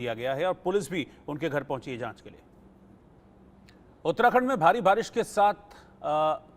किया गया है और पुलिस भी उनके घर पहुंची है जांच के लिए। उत्तराखंड में भारी बारिश के साथ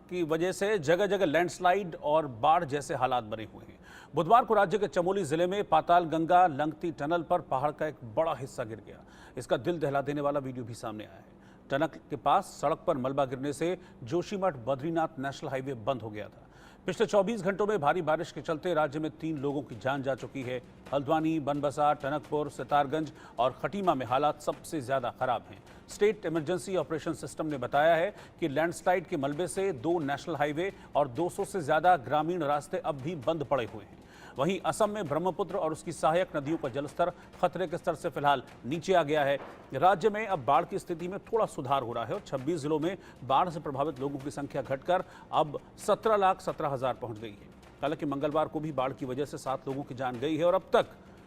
की वजह से जगह जगह लैंडस्लाइड और बाढ़ जैसे हालात बने हुए हैं। बुधवार को राज्य के चमोली जिले में पाताल गंगा लंगती टनल पर पहाड़ का एक बड़ा हिस्सा गिर गया। इसका दिल दहला देने वाला वीडियो भी सामने आया है। टनल के पास सड़क पर मलबा गिरने से जोशीमठ बद्रीनाथ नेशनल हाईवे बंद हो गया था। पिछले 24 घंटों में भारी बारिश के चलते राज्य में 3 लोगों की जान जा चुकी है। हल्द्वानी, बनबसा, टनकपुर, सितारगंज और खटीमा में हालात सबसे ज्यादा खराब हैं। स्टेट इमरजेंसी ऑपरेशन सिस्टम ने बताया है कि लैंडस्लाइड के मलबे से 2 नेशनल हाईवे और 200 से ज्यादा ग्रामीण रास्ते अब भी बंद पड़े हुए हैं। वहीं असम में ब्रह्मपुत्र और उसकी सहायक नदियों का जलस्तर खतरे के स्तर से फिलहाल नीचे आ गया है। राज्य में अब बाढ़ की स्थिति में थोड़ा सुधार हो रहा है और 26 जिलों में बाढ़ से प्रभावित लोगों की संख्या घटकर अब 17,17,000 पहुंच गई है। हालांकि मंगलवार को भी बाढ़ की वजह से 7 लोगों की जान गई है और अब तक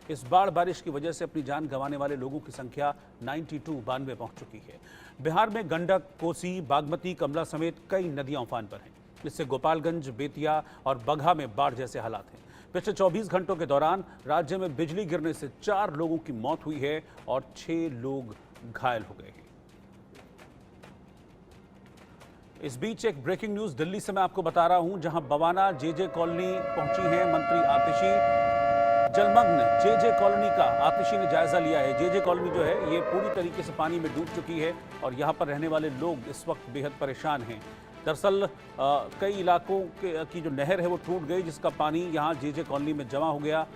इस बाढ़ बारिश की वजह से अपनी जान गंवाने वाले लोगों की संख्या 92 पहुंच चुकी है। बिहार में गंडक, कोसी, बागमती, कमला समेत कई नदियां उफान पर हैं। इससे गोपालगंज, बेतिया और बगहा में बाढ़ जैसे हालात हैं। पिछले 24 घंटों के दौरान राज्य में बिजली गिरने से 4 लोगों की मौत हुई है और 6 लोग घायल हो गए हैं। इस बीच एक ब्रेकिंग न्यूज दिल्ली से मैं आपको बता रहा हूं, जहां बवाना जेजे कॉलोनी पहुंची है मंत्री आतिशी। जलमग्न जेजे कॉलोनी का आतिशी ने जायजा लिया है। जेजे कॉलोनी जो है ये पूरी तरीके से पानी में डूब चुकी है और यहां पर रहने वाले लोग इस वक्त बेहद परेशान हैं। दरअसल कई इलाकों की जो नहर है वो टूट गई, जिसका पानी यहाँ जेजे कॉलोनी में जमा हो गया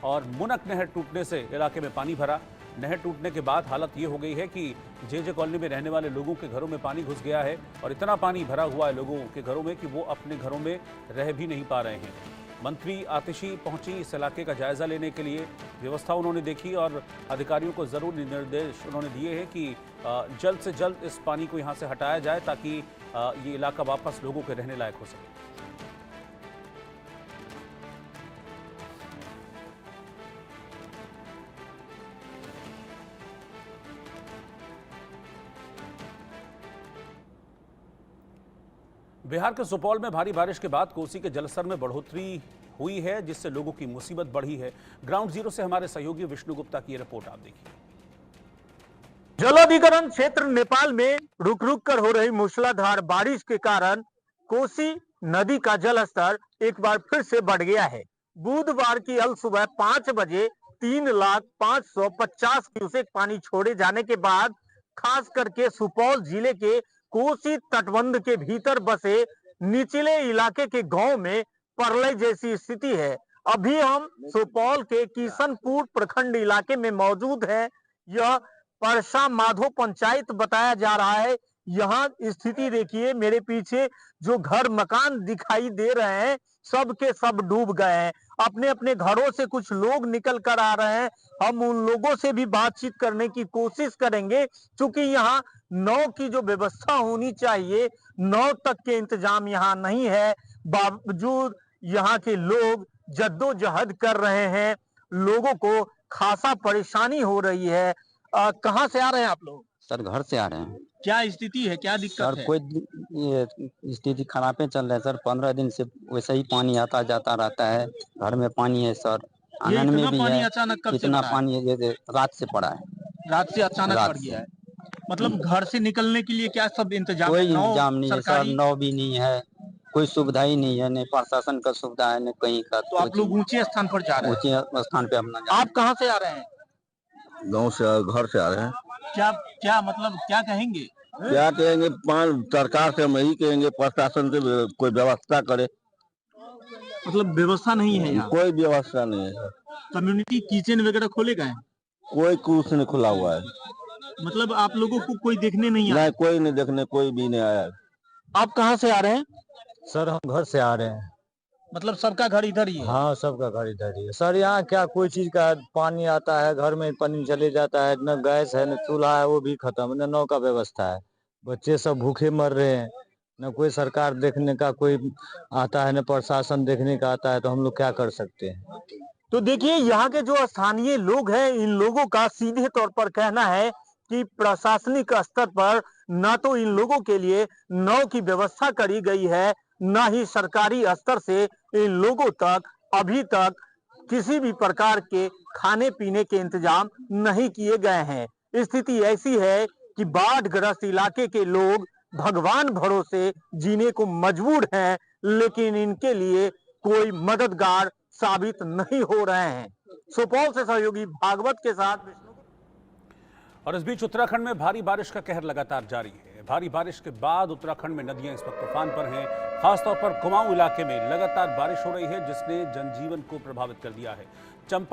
और मुनक नहर टूटने से इलाके में पानी भरा। नहर टूटने के बाद हालत ये हो गई है कि जेजे कॉलोनी में रहने वाले लोगों के घरों में पानी घुस गया है और इतना पानी भरा हुआ है लोगों के घरों में कि वो अपने घरों में रह भी नहीं पा रहे हैं। मंत्री आतिशी पहुंची इस इलाके का जायजा लेने के लिए। व्यवस्था उन्होंने देखी और अधिकारियों को ज़रूरी निर्देश उन्होंने दिए हैं कि जल्द से जल्द इस पानी को यहां से हटाया जाए ताकि ये इलाका वापस लोगों के रहने लायक हो सके। बिहार के सुपौल में भारी बारिश के बाद कोसी के जलस्तर में बढ़ोतरी हुई है, जिससे लोगों की मुसीबत बढ़ी है। ग्राउंड जीरो से हमारे सहयोगी विष्णु गुप्ता की रिपोर्ट आप देखिए। जलाधिकरण क्षेत्र नेपाल में रुक रुक कर हो रही मूसलाधार बारिश के कारण कोसी नदी का जलस्तर एक बार फिर से बढ़ गया है। बुधवार की अल सुबह 5 बजे 3,05,50 क्यूसेक पानी छोड़े जाने के बाद खास करके सुपौल जिले के कोसी तटबंध के भीतर बसे निचले इलाके के गांव में प्रलय जैसी स्थिति है। अभी हम सुपौल के किशनपुर प्रखंड इलाके में मौजूद हैं। यह परसा माधो पंचायत बताया जा रहा है। यहाँ स्थिति देखिए, मेरे पीछे जो घर मकान दिखाई दे रहे हैं सब के सब डूब गए हैं। अपने अपने घरों से कुछ लोग निकल कर आ रहे हैं। हम उन लोगों से भी बातचीत करने की कोशिश करेंगे, क्योंकि यहाँ नाव की जो व्यवस्था होनी चाहिए, नाव तक के इंतजाम यहाँ नहीं है। बावजूद यहाँ के लोग जद्दोजहद कर रहे हैं। लोगों को खासा परेशानी हो रही है। कहाँ से आ रहे हैं आप लोग? सर घर से आ रहे हैं। क्या स्थिति है, क्या दिक्कत सर है? कोई ये स्थिति खराब चल रहा है सर। 15 दिन से वैसे ही पानी आता जाता रहता है। घर में पानी है सर, आंगन में भी पानी है। अचानक कब से इतना बढ़ा है? पानी है ये रात से पड़ा है। रात से अचानक रात बढ़ से। गया है। मतलब घर से निकलने के लिए क्या सब इंतजाम कोई है? नाव इंतजाम नहीं है सर, सरकारी? नाव भी नहीं है, कोई सुविधा ही नहीं है, न प्रशासन का सुविधा है न कहीं का। तो आप लोग ऊंचे स्थान पर जा रहे हैं? ऊंचे स्थान पे अपना आप कहाँ से आ रहे हैं? गांव से, घर से आ रहे हैं। क्या क्या मतलब क्या कहेंगे? क्या कहेंगे, सरकार से हम यही कहेंगे प्रशासन से कोई व्यवस्था करे। मतलब व्यवस्था नहीं है यहाँ? कोई व्यवस्था नहीं है। कम्युनिटी किचन वगैरह खोले गए हैं? कोई कुछ नहीं खुला हुआ है। मतलब आप लोगों को कोई देखने नहीं आया? नहीं, कोई नहीं देखने, कोई भी नहीं आया। आप कहाँ से आ रहे हैं? सर हम घर से आ रहे हैं। मतलब सबका घर इधर ही है? हाँ सबका घर इधर ही है सर। यहाँ क्या कोई चीज का पानी आता है, घर में पानी चले जाता है, न गैस है न चूल्हा है, वो भी खत्म, न नौ का व्यवस्था है। बच्चे सब भूखे मर रहे हैं, न कोई सरकार देखने का कोई आता है, न प्रशासन देखने का आता है। तो हम लोग क्या कर सकते हैं? तो देखिए, यहाँ के जो स्थानीय लोग हैं, इन लोगों का सीधे तौर पर कहना है कि प्रशासनिक स्तर पर न तो इन लोगों के लिए नाव की व्यवस्था करी गई है, न ही सरकारी स्तर से इन लोगों तक अभी तक किसी भी प्रकार के खाने पीने के इंतजाम नहीं किए गए हैं। स्थिति ऐसी है कि बाढ़ग्रस्त इलाके के लोग भगवान भरोसे जीने को मजबूर हैं, लेकिन इनके लिए कोई मददगार साबित नहीं हो रहे हैं। सुपौल से सहयोगी भागवत के साथ और इस बीच उत्तराखंड में भारी बारिश का कहर लगातार जारी है। भारी बारिश के बाद उत्तराखंड में नदियां इस वक्त तूफान पर हैं। खासतौर पर कुमाऊं इलाके में लगातार बारिश हो रही है, जिसने जनजीवन को प्रभावित कर दिया है। चंपा